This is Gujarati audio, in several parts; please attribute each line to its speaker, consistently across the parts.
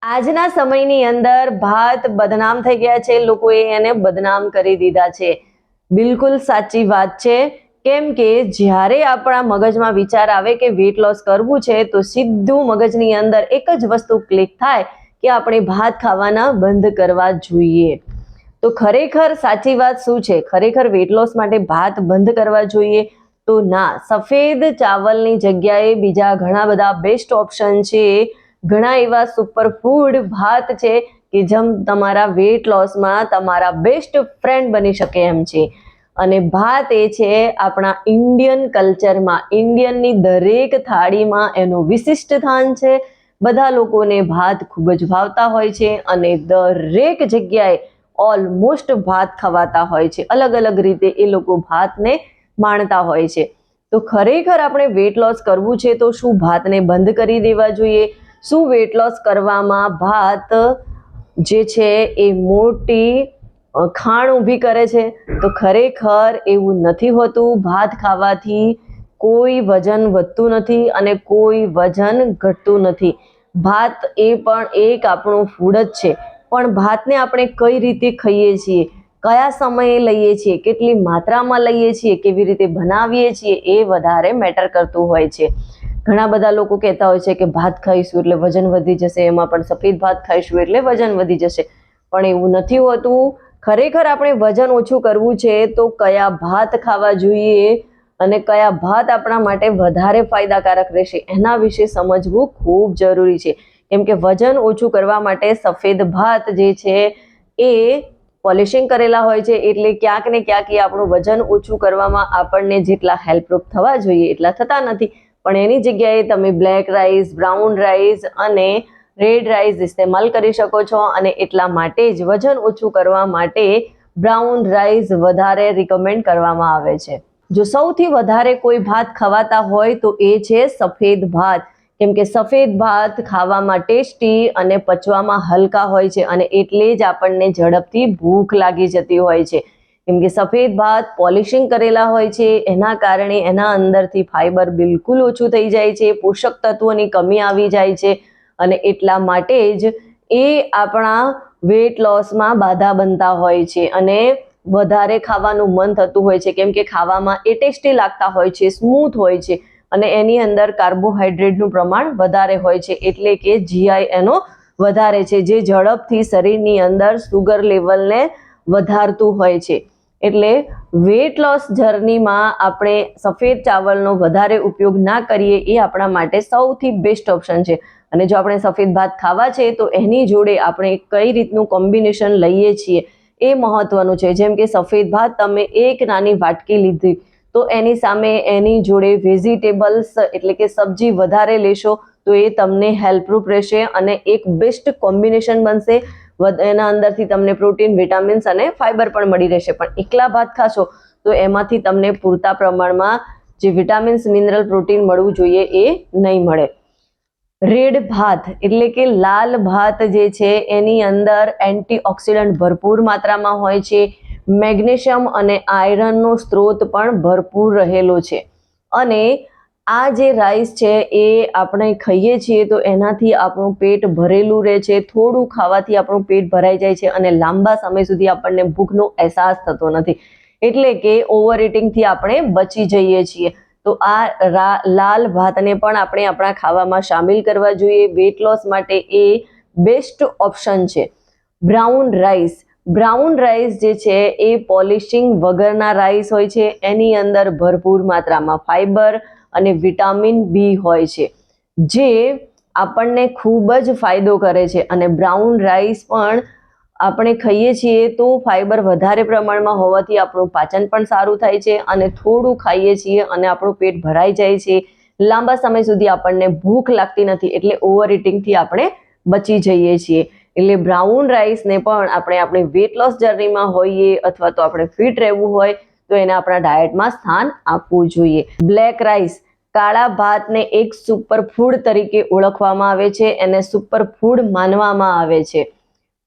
Speaker 1: આજના સમયની અંદર ભાત બદનામ થઈ ગયા છે, લોકોએ એને બદનામ કરી દીધા છે। બિલકુલ સાચી વાત છે, કેમ કે જ્યારે આપણા મગજમાં વિચાર આવે કે વેટ લોસ કરવું છે તો સીધું મગજની અંદર એક જ વસ્તુ ક્લિક થાય કે આપણે ભાત ખાવાના બંધ કરવા જોઈએ। તો ખરેખર સાચી વાત શું છે? ખરેખર વેટ લોસ માટે ભાત બંધ કરવા જોઈએ તો ના, સફેદ ચાવલની જગ્યાએ બીજા ઘણા બધા બેસ્ટ ઓપ્શન છે। ઘણા એવા સુપર ફૂડ ભાત છે કે જેમ તમારા વેટ લોસમાં તમારા બેસ્ટ ફ્રેન્ડ બની શકે એમ છે। અને ભાત એ છે આપણા ઇન્ડિયન કલ્ચરમાં, ઇન્ડિયનની દરેક થાળીમાં એનું વિશિષ્ટ સ્થાન છે। બધા લોકોને ભાત ખૂબ જ ભાવતા હોય છે અને દરેક જગ્યાએ ઓલમોસ્ટ ભાત ખવાતા હોય છે। અલગ અલગ રીતે એ લોકો ભાતને માણતા હોય છે। તો ખરેખર આપણે વેટ લોસ કરવું છે તો શું ભાતને બંધ કરી દેવા જોઈએ? શું વેટ લોસ કરવામાં ભાત જે છે એ મોટી ખાણ ઊભી કરે છે? તો ખરેખર એવું નથી હોતું। ભાત ખાવાથી કોઈ વજન વધતું નથી અને કોઈ વજન ઘટતું નથી। ભાત એ પણ એક આપણું ફૂડ જ છે, પણ ભાતને આપણે કઈ રીતે ખાઈએ છીએ, કયા સમયે લઈએ છીએ, કેટલી માત્રામાં લઈએ છીએ, કેવી રીતે બનાવીએ છીએ એ વધારે મેટર કરતું હોય છે। ઘણા બધા લોકો કહેતા હોય છે કે ભાત ખાઈશું એટલે વજન વધી જશે, એમાં પણ સફેદ ભાત ખાઈશું એટલે વજન વધી જશે, પણ એવું નથી હોતું। ખરેખર આપણે વજન ઓછું કરવું છે તો કયા ભાત ખાવા જોઈએ અને કયા ભાત આપણા માટે વધારે ફાયદાકારક રહેશે એના વિશે સમજવું ખૂબ જરૂરી છે। કેમ કે વજન ઓછું કરવા માટે સફેદ ભાત જે છે એ પોલિશિંગ કરેલા હોય છે, એટલે ક્યાંક ને ક્યાંક એ આપણું વજન ઓછું કરવામાં આપણને જેટલા હેલ્પરૂપ થવા જોઈએ એટલા થતા નથી। પણ એની જગ્યાએ તમે બ્લેક રાઈસ, બ્રાઉન રાઈસ અને રેડ રાઈસ ઇસ્તેમાલ કરી શકો છો અને એટલા માટે જ વજન ઓછું કરવા માટે બ્રાઉન રાઈસ વધારે રિકમેન્ડ કરવામાં આવે છે। જો સૌથી વધારે કોઈ ભાત ખવાતા હોય તો એ છે સફેદ ભાત, કેમ કે સફેદ ભાત ખાવામાં ટેસ્ટી અને પચવામાં હલકા હોય છે અને એટલે જ આપણને ઝડપથી ભૂખ લાગી જતી હોય છે। કેમ કે સફેદ ભાત પોલિશિંગ કરેલા હોય છે, એના કારણે એના અંદરથી ફાઈબર બિલકુલ ઓછું થઈ જાય છે, પોષક તત્વોની કમી આવી જાય છે અને એટલા માટે જ એ આપણા વેટ લોસમાં બાધા બનતા હોય છે અને વધારે ખાવાનું મન થતું હોય છે, કેમ કે ખાવામાં એ ટેસ્ટી લાગતા હોય છે, સ્મૂથ હોય છે અને એની અંદર કાર્બોહાઈડ્રેટનું પ્રમાણ વધારે હોય છે, એટલે કે જીઆઈ એનો વધારે છે, જે ઝડપથી શરીરની અંદર સુગર લેવલને વધારતું હોય છે। એટલે વેટ લોસ જર્નીમાં આપણે સફેદ ચાવલનો વધારે ઉપયોગ ના કરીએ એ આપણા માટે સૌથી બેસ્ટ ઓપ્શન છે। અને જો આપણે સફેદ ભાત ખાવા છે તો એની જોડે આપણે કઈ રીતનું કોમ્બિનેશન લઈએ છીએ એ મહત્વનું છે। જેમ કે સફેદ ભાત તમે એક નાની વાટકી લીધી તો એની સામે એની જોડે વેજીટેબલ્સ એટલે કે સબ્જી વધારે લેશો તો એ તમને હેલ્પરૂપ રહેશે અને એક બેસ્ટ કોમ્બિનેશન બનશે। એના અંદરથી તમને પ્રોટીન, વિટામિન્સ અને ફાઈબર પણ મળી રહેશે। પણ એકલા ભાત ખાશો તો એમાંથી તમને પૂરતા પ્રમાણમાં જે વિટામિન્સ, મિનરલ, પ્રોટીન મળવું જોઈએ એ નહીં મળે। રેડ ભાત એટલે કે લાલ ભાત જે છે એની અંદર એન્ટીઓક્સિડન્ટ ભરપૂર માત્રામાં હોય છે, મેગ્નેશિયમ અને આયરનનો સ્ત્રોત પણ ભરપૂર રહેલો છે અને આ જે રાઈસ છે એ આપણે ખાઈએ છીએ તો એનાથી આપણું પેટ ભરેલું રહે છે, થોડું ખાવાથી આપણું પેટ ભરાઈ જાય છે અને લાંબા સમય સુધી આપણને ભૂખનો અહેસાસ થતો નથી, એટલે કે ઓવર ઇટિંગથી આપણે બચી જઈએ છીએ। તો આ લાલ ભાતને પણ આપણે આપણા ખાવામાં સામેલ કરવા જોઈએ। વેટ લોસ માટે એ બેસ્ટ ઓપ્શન છે। બ્રાઉન રાઈસ, બ્રાઉન રાઈસ જે છે એ પોલિશિંગ વગરના રાઈસ હોય છે, એની અંદર ભરપૂર માત્રામાં ફાઈબર અને વિટામિન બી હોય છે, જે આપણને ખૂબ જ ફાયદો કરે છે અને બ્રાઉન રાઈસ પણ આપણે ખાઈએ છીએ તો ફાઈબર વધારે પ્રમાણમાં હોવાથી આપણું પાચન પણ સારું થાય છે અને થોડું ખાઈએ છીએ અને આપણું પેટ ભરાઈ જાય છે, લાંબા સમય સુધી આપણને ભૂખ લાગતી નથી, એટલે ઓવર ઇટિંગથી આપણે બચી જઈએ છીએ। એટલે બ્રાઉન રાઈસને પણ આપણે આપણી વેટ લોસ જર્નીમાં હોઈએ અથવા તો આપણે ફિટ રહેવું હોય તો એને આપણા ડાયટમાં સ્થાન આપવું જોઈએ। બ્લેક રાઈસ, કાળા ભાતને એક સુપર ફૂડ તરીકે ઓળખવામાં આવે છે, એને સુપર ફૂડ માનવામાં આવે છે।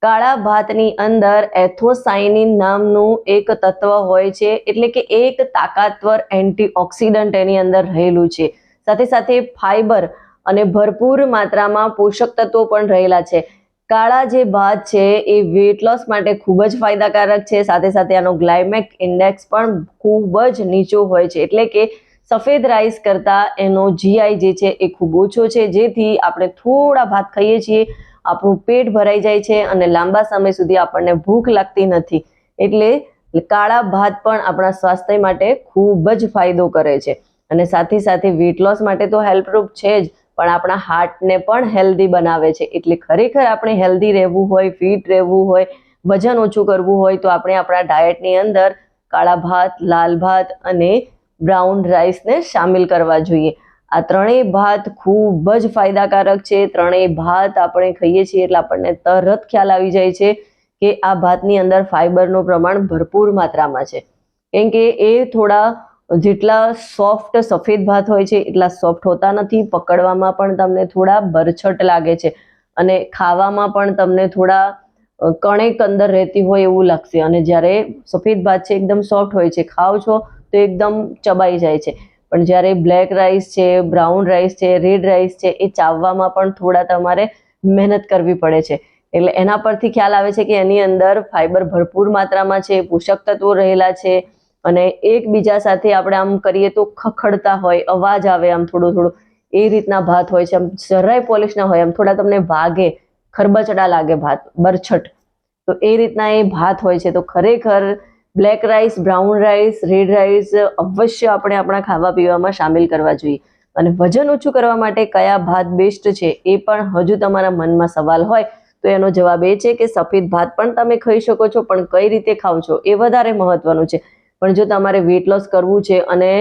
Speaker 1: કાળા ભાતની અંદર એથોસાયનિન નામનું એક તત્વ હોય છે, એટલે કે એક તાકાતવર એન્ટીઓક્સિડન્ટ એની અંદર રહેલું છે, સાથે સાથે ફાઈબર અને ભરપૂર માત્રામાં પોષક તત્વો પણ રહેલા છે। કાળા જે ભાત છે એ વેટ લોસ માટે ખૂબ જ ફાયદાકારક છે. સાથે સાથે આનો ગ્લાયમેક ઇન્ડેક્સ પણ ખૂબ જ નીચો હોય છે, એટલે કે સફેદ રાઈસ કરતાં એનો GI જે છે એ ખૂબ ઓછો છે, જેથી આપણે થોડા ભાત ખાઈએ છીએ, આપણું પેટ ભરાઈ જાય છે અને લાંબા સમય સુધી આપણને ભૂખ લાગતી નથી. એટલે કાળા ભાત પણ આપણા સ્વાસ્થ્ય માટે ખૂબ જ ફાયદો કરે છે. અને સાથે સાથે વેટ લોસ માટે તો હેલ્પરૂપ છે જ, પણ આપણા હાર્ટને પણ હેલ્ધી બનાવે છે. એટલે ખરેખર આપણે હેલ્ધી રહેવું હોય, ફિટ રહેવું હોય, વજન ઓછું કરવું હોય તો આપણે આપણા ડાયટની અંદર કાળા ભાત, લાલ ભાત અને બ્રાઉન રાઈસને સામેલ કરવા જોઈએ. આ ત્રણેય ભાત ખૂબ જ ફાયદાકારક છે. ત્રણેય ભાત આપણે ખાઈએ છીએ એટલે આપણને તરત ખ્યાલ આવી જાય છે કે આ ભાતની અંદર ફાઈબરનું પ્રમાણ ભરપૂર માત્રામાં છે. કેમ કે એ થોડા જેટલા સોફ્ટ સફેદ ભાત હોય છે એટલા સોફ્ટ હોતા નથી, પકડવામાં પણ તમને થોડા બરછટ લાગે છે અને ખાવામાં પણ તમને થોડા કણેક અંદર રહેતી હોય એવું લાગશે. અને જ્યારે સફેદ ભાત છે એકદમ સોફ્ટ હોય છે, ખાઓ છો તો એકદમ ચબાઈ જાય છે. પણ જ્યારે બ્લેક રાઈસ છે, બ્રાઉન રાઈસ છે, રેડ રાઈસ છે, એ ચાવવામાં પણ થોડા તમારે મહેનત કરવી પડે છે. એટલે એના પરથી ખ્યાલ આવે છે કે એની અંદર ફાઈબર ભરપૂર માત્રામાં છે, પોષક તત્વો રહેલા છે અને એકબીજા સાથે આપણે આમ કરીએ તો ખખડતા હોય, અવાજ આવે આમ થોડો થોડો, એ રીતના ભાત હોય છે. આમ જરાય પોલિશ ના હોય, આમ થોડા તમને ભાગે, ખરબચડા લાગે ભાત, બરછટ, તો એ રીતના એ ભાત હોય છે. તો ખરેખર black rice, brown rice, red rice અવશ્ય આપણે આપણા ખાવા પીવામાં સામેલ કરવા જોઈએ. અને વજન ઓછું કરવા માટે કયા ભાત બેસ્ટ છે એ પણ હજુ તમારા મનમાં સવાલ હોય તો એનો જવાબ એ છે કે સફેદ ભાત પણ તમે ખાઈ શકો છો, પણ કઈ રીતે ખાવ છો એ વધારે મહત્વનું છે. પણ જો તમારે વેટ લોસ કરવું છે અને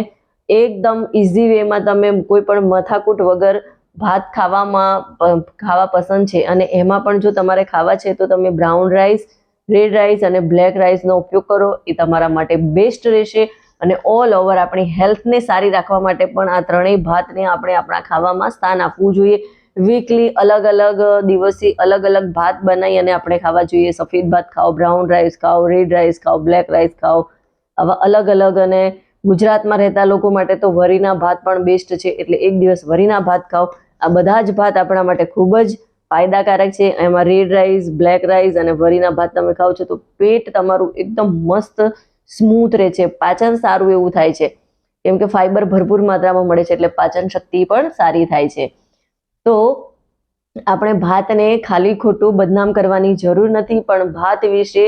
Speaker 1: એકદમ ઇઝી વેમાં તમે કોઈ પણ મથાકૂટ વગર ભાત ખાવા પસંદ છે અને એમાં પણ જો તમારે ખાવા છે તો તમે બ્રાઉન રાઈસ, રેડ રાઈસ અને બ્લેક રાઈસનો ઉપયોગ કરો, એ તમારા માટે બેસ્ટ રહેશે. અને ઓલ ઓવર આપણી હેલ્થને સારી રાખવા માટે પણ આ ત્રણેય ભાતને આપણે આપણા ખાવામાં સ્થાન આપવું જોઈએ. વીકલી અલગ અલગ દિવસે અલગ અલગ ભાત બનાવી અને આપણે ખાવા જોઈએ. સફેદ ભાત ખાઓ, બ્રાઉન રાઈસ ખાઓ, રેડ રાઈસ ખાઓ, બ્લેક રાઈસ ખાઓ, આવા અલગ અલગ. અને ગુજરાતમાં રહેતા લોકો માટે તો વરીના ભાત પણ બેસ્ટ છે, એટલે એક દિવસ વરીના ભાત ખાઓ. આ બધા જ ભાત આપણા માટે ખૂબ જ ફાયદાકારક છે. એમાં રેડ રાઈસ, બ્લેક રાઈસ અને વરીના ભાત તમે ખાઓ છો તો પેટ તમારું એકદમ મસ્ત સ્મૂથ રહે છે, પાચન સારું એવું થાય છે, કેમ કે ફાઈબર ભરપૂર માત્રામાં મળે છે, એટલે પાચન શક્તિ પણ સારી થાય છે. તો આપણે ભાતને ખાલી ખોટું બદનામ કરવાની જરૂર નથી, પણ ભાત વિશે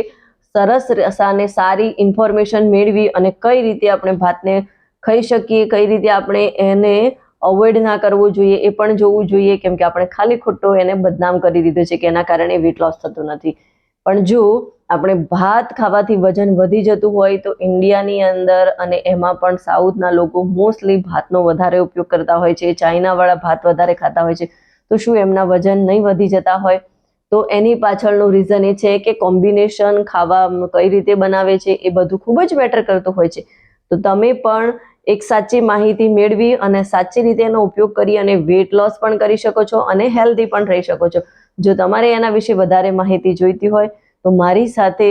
Speaker 1: સરસ અને સારી ઇન્ફોર્મેશન મેળવી અને કઈ રીતે આપણે ભાતને ખાઈ શકીએ, કઈ રીતે આપણે એને અવોઇડ ના કરવું જોઈએ એ પણ જોવું જોઈએ. કેમ કે આપણે ખાલી ખોટો એને બદનામ કરી દીધો છે કે એના કારણે વેટ લોસ થતું નથી. પણ જો આપણે ભાત ખાવાથી વજન વધી જતું હોય તો ઇન્ડિયાની અંદર અને એમાં પણ સાઉથના લોકો મોસ્ટલી ભાતનો વધારે ઉપયોગ કરતા હોય છે, ચાઇનાવાળા ભાત વધારે ખાતા હોય છે. તો શું એમના વજન નહીં વધી જતા હોય? તો એની પાછળનું રીઝન એ છે કે કોમ્બિનેશન ખાવા કઈ રીતે બનાવે છે એ બધું ખૂબ જ મેટર કરતું હોય છે. તો તમે પણ એક સાચી માહિતી મેળવી અને સાચી રીતે એનો ઉપયોગ કરી અને વેટ લોસ પણ કરી શકો છો અને હેલ્ધી પણ રહી શકો છો. જો તમારે એના વિશે વધારે માહિતી જોઈતી હોય તો મારી સાથે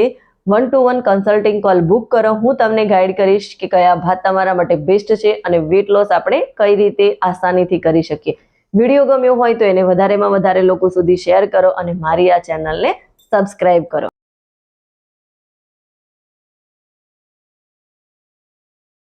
Speaker 1: 1-to-1 કન્સલ્ટિંગ કોલ બુક કરો. હું તમને ગાઈડ કરીશ કે કયા ભાત તમારા માટે બેસ્ટ છે અને વેટ લોસ આપણે કઈ રીતે આસાનીથી કરી શકીએ. વિડીયો ગમ્યો હોય તો એને વધારેમાં વધારે લોકો સુધી શેર કરો અને મારી આ ચેનલને સબસ્ક્રાઇબ કરો.